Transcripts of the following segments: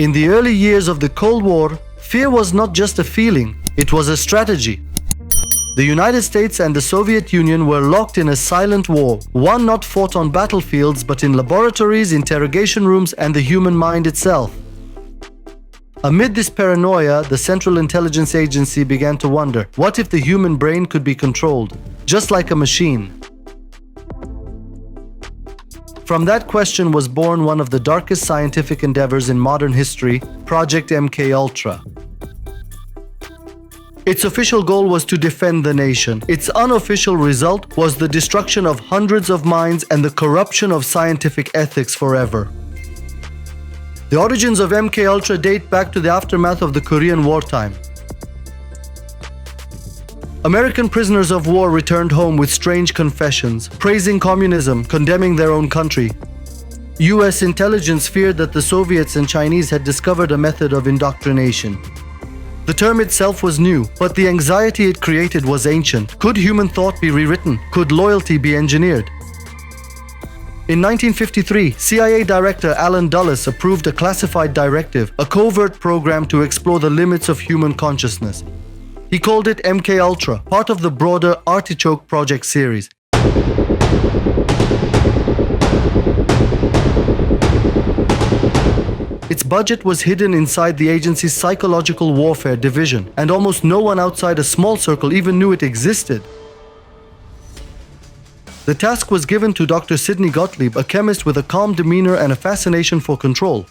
In the early years of the Cold War, fear was not just a feeling, it was a strategy. The United States and the Soviet Union were locked in a silent war, one not fought on battlefields but in laboratories, interrogation rooms, and the human mind itself. Amid this paranoia, the Central Intelligence Agency began to wonder, what if the human brain could be controlled, just like a machine? From that question was born one of the darkest scientific endeavors in modern history, Project MKULTRA. Its official goal was to defend the nation. Its unofficial result was the destruction of hundreds of minds and the corruption of scientific ethics forever. The origins of MKUltra date back to the aftermath of the Korean wartime. American prisoners of war returned home with strange confessions, praising communism, condemning their own country. US intelligence feared that the Soviets and Chinese had discovered a method of indoctrination. The term itself was new, but the anxiety it created was ancient. Could human thought be rewritten? Could loyalty be engineered? In 1953, CIA Director Allen Dulles approved a classified directive, a covert program to explore the limits of human consciousness. He called it MKUltra, part of the broader Artichoke Project series. Its budget was hidden inside the agency's psychological warfare division, and almost no one outside a small circle even knew it existed. The task was given to Dr. Sidney Gottlieb, a chemist with a calm demeanor and a fascination for control.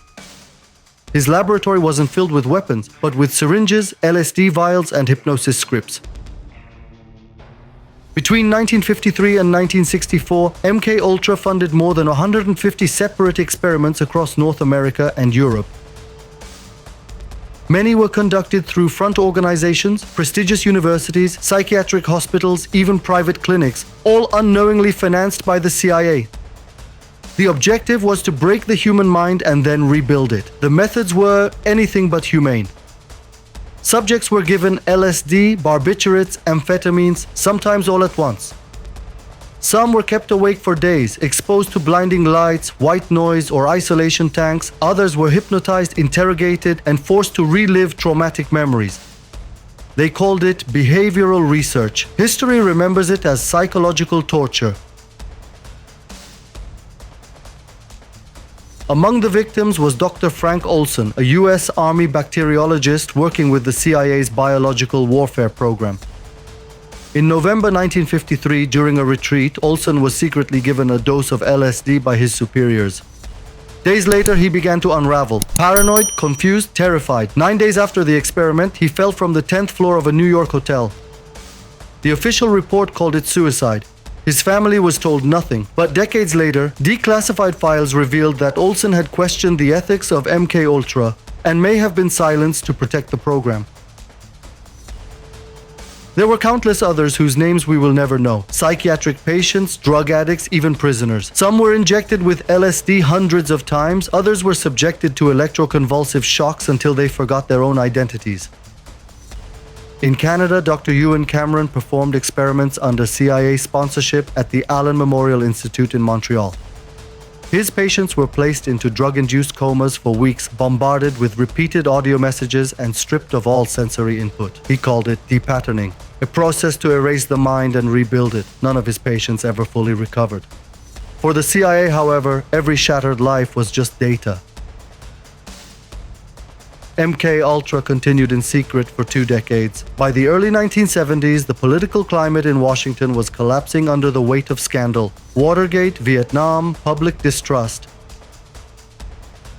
His laboratory wasn't filled with weapons, but with syringes, LSD vials, and hypnosis scripts. Between 1953 and 1964, MKUltra funded more than 150 separate experiments across North America and Europe. Many were conducted through front organizations, prestigious universities, psychiatric hospitals, even private clinics, all unknowingly financed by the CIA. The objective was to break the human mind and then rebuild it. The methods were anything but humane. Subjects were given LSD, barbiturates, amphetamines, sometimes all at once. Some were kept awake for days, exposed to blinding lights, white noise, or isolation tanks. Others were hypnotized, interrogated, and forced to relive traumatic memories. They called it behavioral research. History remembers it as psychological torture. Among the victims was Dr. Frank Olson, a US Army bacteriologist working with the CIA's biological warfare program. In November 1953, during a retreat, Olson was secretly given a dose of LSD by his superiors. Days later, he began to unravel. Paranoid, confused, terrified. 9 days after the experiment, he fell from the 10th floor of a New York hotel. The official report called it suicide. His family was told nothing, but decades later, declassified files revealed that Olson had questioned the ethics of MKUltra and may have been silenced to protect the program. There were countless others whose names we will never know. Psychiatric patients, drug addicts, even prisoners. Some were injected with LSD hundreds of times, others were subjected to electroconvulsive shocks until they forgot their own identities. In Canada, Dr. Ewan Cameron performed experiments under CIA sponsorship at the Allen Memorial Institute in Montreal. His patients were placed into drug-induced comas for weeks, bombarded with repeated audio messages and stripped of all sensory input. He called it depatterning, a process to erase the mind and rebuild it. None of his patients ever fully recovered. For the CIA, however, every shattered life was just data. MKUltra continued in secret for 2 decades. By the early 1970s, the political climate in Washington was collapsing under the weight of scandal. Watergate, Vietnam, public distrust.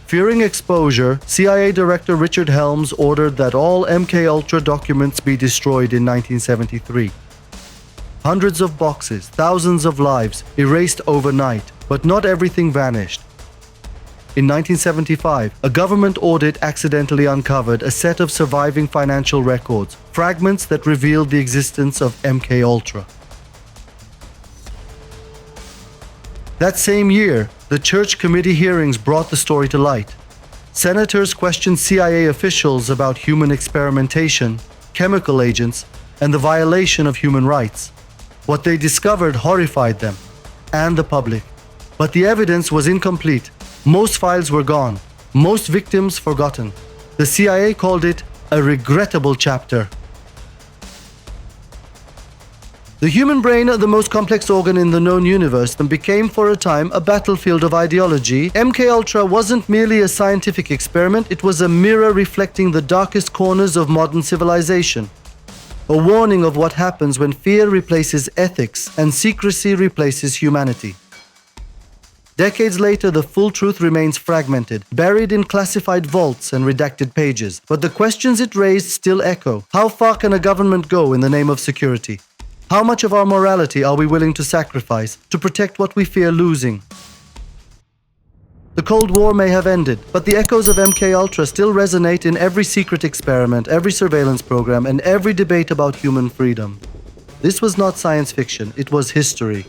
Fearing exposure, CIA Director Richard Helms ordered that all MKUltra documents be destroyed in 1973. Hundreds of boxes, thousands of lives, erased overnight, but not everything vanished. In 1975, a government audit accidentally uncovered a set of surviving financial records, fragments that revealed the existence of MKUltra. That same year, the Church Committee hearings brought the story to light. Senators questioned CIA officials about human experimentation, chemical agents, and the violation of human rights. What they discovered horrified them and the public, but the evidence was incomplete. Most files were gone. Most victims forgotten. The CIA called it a regrettable chapter. The human brain, the most complex organ in the known universe, became for a time a battlefield of ideology. MKUltra wasn't merely a scientific experiment, it was a mirror reflecting the darkest corners of modern civilization. A warning of what happens when fear replaces ethics and secrecy replaces humanity. Decades later, the full truth remains fragmented, buried in classified vaults and redacted pages. But the questions it raised still echo. How far can a government go in the name of security? How much of our morality are we willing to sacrifice to protect what we fear losing? The Cold War may have ended, but the echoes of MKUltra still resonate in every secret experiment, every surveillance program, and every debate about human freedom. This was not science fiction, it was history.